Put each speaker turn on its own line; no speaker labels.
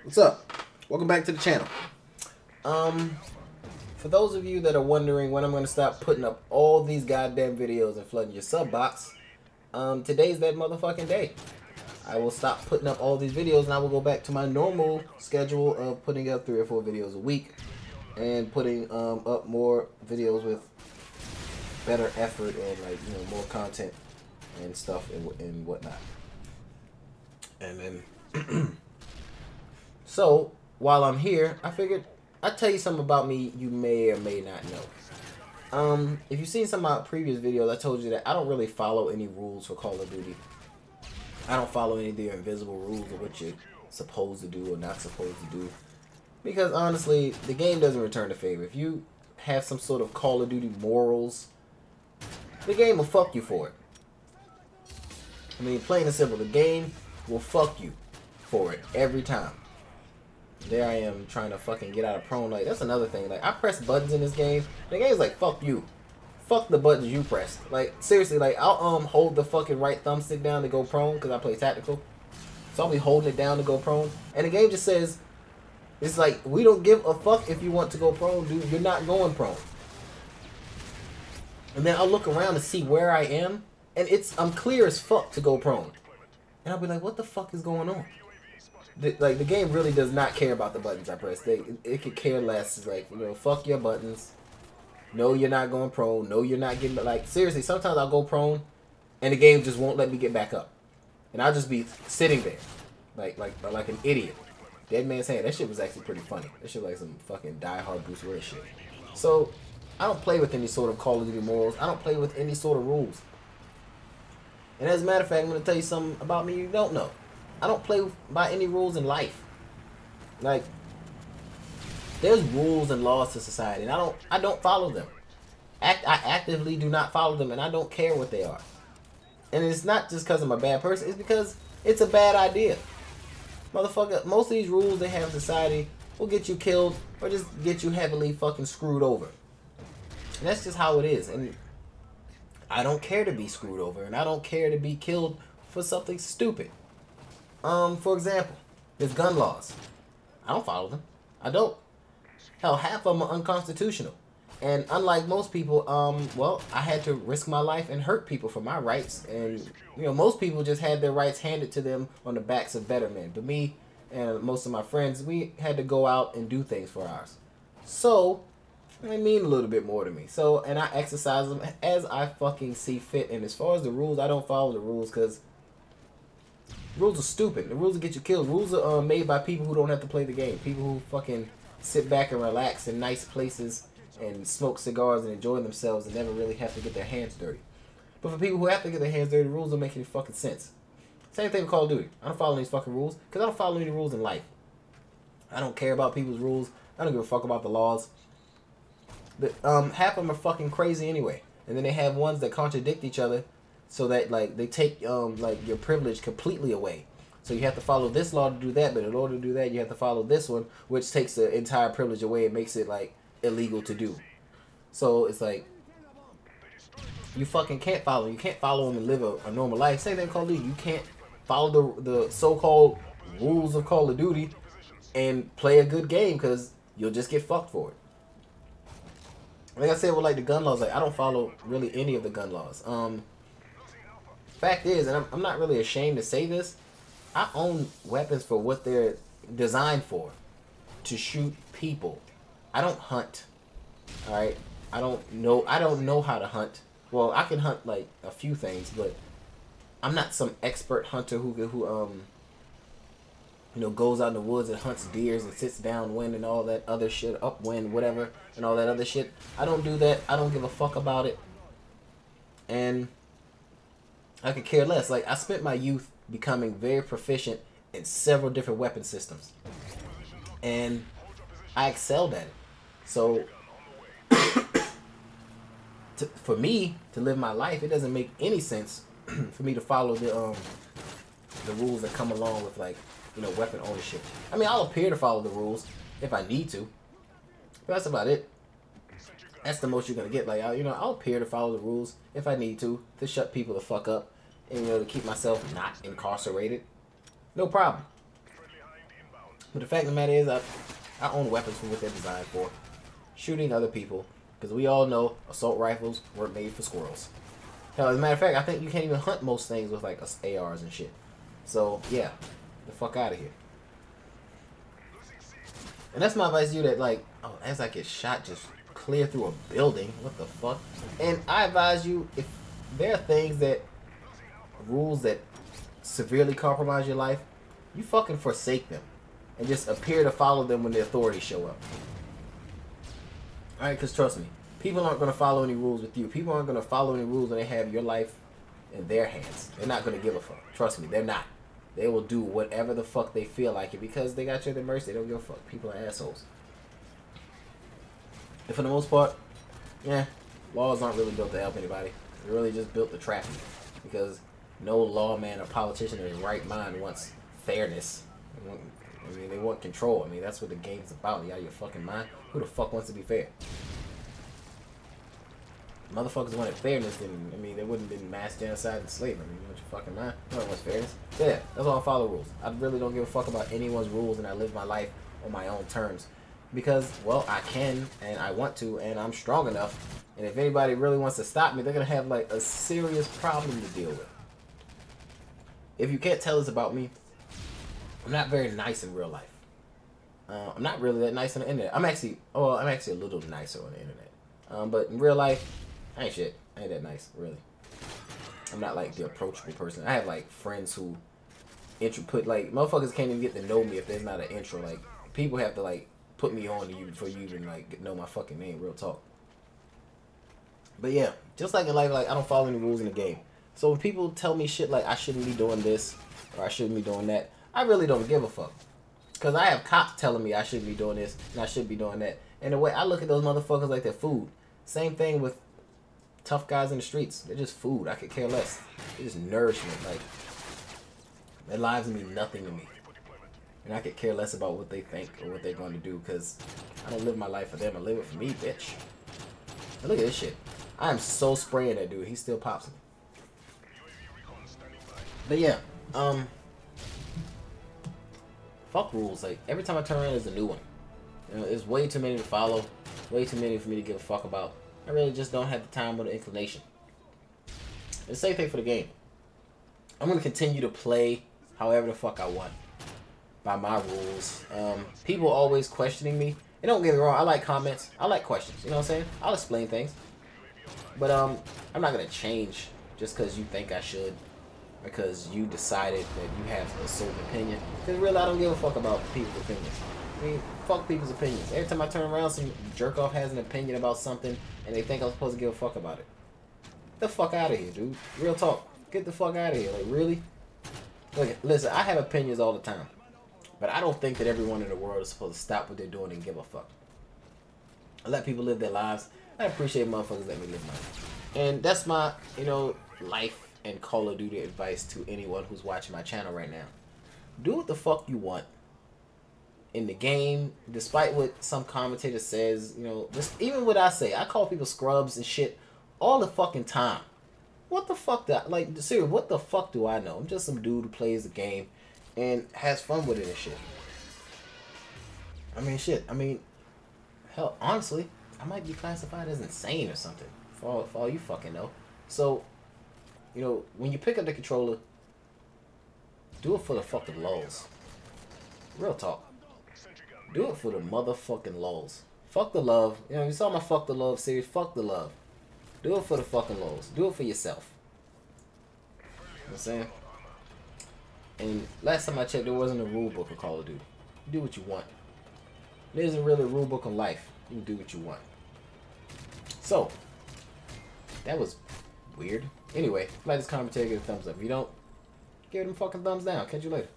What's up? Welcome back to the channel.
For those of you that are wondering when I'm going to stop putting up all these goddamn videos and flooding your sub box, today's that motherfucking day. I will stop putting up all these videos and I will go back to my normal schedule of putting up 3 or 4 videos a week and putting up more videos with better effort and, like, you know, more content and stuff and whatnot. And then so while I'm here, I figured I'd tell you something about me you may or may not know. If you've seen some of my previous videos, I told you that I don't really follow any rules for Call of Duty. I don't follow any of their invisible rules of what you're supposed to do or not supposed to do. Because honestly, the game doesn't return the favor. If you have some sort of Call of Duty morals, the game will fuck you for it. I mean, plain and simple, the game will fuck you for it every time. There I am trying to fucking get out of prone. Like, that's another thing. Like, I press buttons in this game. The game's like, fuck you. Fuck the buttons you pressed. Like, seriously, like, I'll hold the fucking right thumbstick down to go prone because I play tactical. So I'll be holding it down to go prone. And the game just says, it's like, we don't give a fuck if you want to go prone, dude. You're not going prone. And then I'll look around to see where I am. And I'm clear as fuck to go prone. And I'll be like, what the fuck is going on? The game really does not care about the buttons I press. It could care less. It's like, you know, fuck your buttons. No, you're not going prone. No, you're not getting, like, seriously, sometimes I'll go prone and the game just won't let me get back up. And I'll just be sitting there like an idiot. Dead man's hand. That shit was actually pretty funny. That shit was like some fucking die-hard Bruce Willis shit. So, I don't play with any sort of Call of Duty morals. I don't play with any sort of rules. And as a matter of fact, I'm going to tell you something about me you don't know. I don't play by any rules in life. Like, there's rules and laws to society, and I don't follow them. I actively do not follow them, and I don't care what they are. And it's not just because I'm a bad person. It's because it's a bad idea. Motherfucker, most of these rules they have in society will get you killed or just get you heavily fucking screwed over. And that's just how it is. And I don't care to be screwed over, and I don't care to be killed for something stupid. For example, there's gun laws. I don't follow them. I don't. Hell, half of them are unconstitutional. And unlike most people, well, I had to risk my life and hurt people for my rights. And, you know, most people just had their rights handed to them on the backs of better men. But me and most of my friends, we had to go out and do things for ours. So, they mean a little bit more to me. So, and I exercise them as I fucking see fit. And as far as the rules, I don't follow the rules because rules are stupid. The rules will get you killed. Rules are made by people who don't have to play the game. People who fucking sit back and relax in nice places and smoke cigars and enjoy themselves and never really have to get their hands dirty. But for people who have to get their hands dirty, the rules don't make any fucking sense. Same thing with Call of Duty. I don't follow these fucking rules because I don't follow any rules in life. I don't care about people's rules. I don't give a fuck about the laws. But half of them are fucking crazy anyway. And then they have ones that contradict each other. So that, like, they take, like, your privilege completely away. So you have to follow this law to do that, but in order to do that, you have to follow this one, which takes the entire privilege away and makes it, like, illegal to do. So it's like, you fucking can't follow. You can't follow them and live a normal life. Same thing Call of Duty. You can't follow the so-called rules of Call of Duty and play a good game because you'll just get fucked for it. Like I said, with, like, the gun laws, like, I don't follow really any of the gun laws. Fact is, and I'm not really ashamed to say this, I own weapons for what they're designed for. To shoot people. I don't hunt. Alright? I don't know how to hunt. Well, I can hunt, like, a few things, but I'm not some expert hunter who you know, goes out in the woods and hunts deers and sits downwind and all that other shit, upwind, whatever, and all that other shit. I don't do that. I don't give a fuck about it. And I could care less. Like, I spent my youth becoming very proficient in several different weapon systems. And I excelled at it. So, for me to live my life, it doesn't make any sense for me to follow the rules that come along with, like, you know, weapon ownership. I mean, I'll appear to follow the rules if I need to. But that's about it. That's the most you're going to get. Like, you know, I'll appear to follow the rules if I need to shut people the fuck up. And, you know, to keep myself not incarcerated. No problem. But the fact of the matter is, I own weapons for what they're designed for. Shooting other people. Because we all know assault rifles weren't made for squirrels. Hell, as a matter of fact, I think you can't even hunt most things with like ARs and shit. So, yeah. The fuck out of here. And that's my advice to you that, like, oh, as I get shot, just clear through a building. What the fuck? And I advise you, if there are things that, rules that severely compromise your life, you fucking forsake them. And just appear to follow them when the authorities show up. Alright, because trust me, people aren't going to follow any rules with you. People aren't going to follow any rules when they have your life in their hands. They're not going to give a fuck. Trust me, they're not. They will do whatever the fuck they feel like it because they got you at their mercy. They don't give a fuck. People are assholes. And for the most part, yeah, laws aren't really built to help anybody. They're really just built to trap you. Because no lawman or politician in his right mind wants fairness. I mean, they want control. I mean, that's what the game's about. You out of your fucking mind? Who the fuck wants to be fair? Motherfuckers wanted fairness, then, I mean, there wouldn't have been mass genocide and slavery. I mean, you want your fucking mind? No one wants fairness. Yeah, that's why I follow rules. I really don't give a fuck about anyone's rules, and I live my life on my own terms. Because, well, I can, and I want to, and I'm strong enough. And if anybody really wants to stop me, they're going to have, like, a serious problem to deal with. If you can't tell this about me, I'm not very nice in real life. I'm not really that nice on the internet. I'm actually a little nicer on the internet. But in real life, I ain't shit. I ain't that nice, really. I'm not like the approachable person. I have like friends who like motherfuckers can't even get to know me if there's not an intro. Like people have to like put me on to you before you even like know my fucking name. Real talk. But yeah, just like in life, like I don't follow any rules in the game. So when people tell me shit like I shouldn't be doing this or I shouldn't be doing that, I really don't give a fuck. Because I have cops telling me I shouldn't be doing this and I should be doing that. And the way I look at those motherfuckers like they're food. Same thing with tough guys in the streets. They're just food. I could care less. They're just nourishment. Like, their lives mean nothing to me. And I could care less about what they think or what they're going to do because I don't live my life for them. I live it for me, bitch. And look at this shit. I am so spraying that dude. He still pops me. But yeah, fuck rules. Like every time I turn around, there's a new one. You know, there's way too many to follow, way too many for me to give a fuck about. I really just don't have the time or the inclination. And the same thing for the game. I'm gonna continue to play however the fuck I want, by my rules. People always questioning me. And don't get me wrong, I like comments. I like questions. You know what I'm saying? I'll explain things. But I'm not gonna change just because you think I should. Because you decided that you have a certain opinion. Because really, I don't give a fuck about people's opinions. I mean, fuck people's opinions. Every time I turn around, some jerk off has an opinion about something, and they think I'm supposed to give a fuck about it. Get the fuck out of here, dude. Real talk. Get the fuck out of here. Like, really? Look, listen, I have opinions all the time. But I don't think that everyone in the world is supposed to stop what they're doing and give a fuck. I let people live their lives. I appreciate motherfuckers letting me live mine. And that's my, life and Call of Duty advice to anyone who's watching my channel right now. Do what the fuck you want in the game, despite what some commentator says. Just even what I say. I call people scrubs and shit all the fucking time. What the fuck seriously, what the fuck do I know? I'm just some dude who plays the game and has fun with it and shit. I mean, hell, honestly, I might be classified as insane or something, for all you fucking know. So, when you pick up the controller, do it for the fucking lulz. Real talk. Do it for the motherfucking lulz. Fuck the love. You saw my Fuck the Love series. Fuck the love. Do it for the fucking lulz. Do it for yourself. You know what I'm saying? And last time I checked, there wasn't a rule book of Call of Duty. Do what you want. There isn't really a rule book on life. You can do what you want. So, that was weird. Anyway, if you like this commentary, give it a thumbs up. If you don't, give it a fucking thumbs down. Catch you later.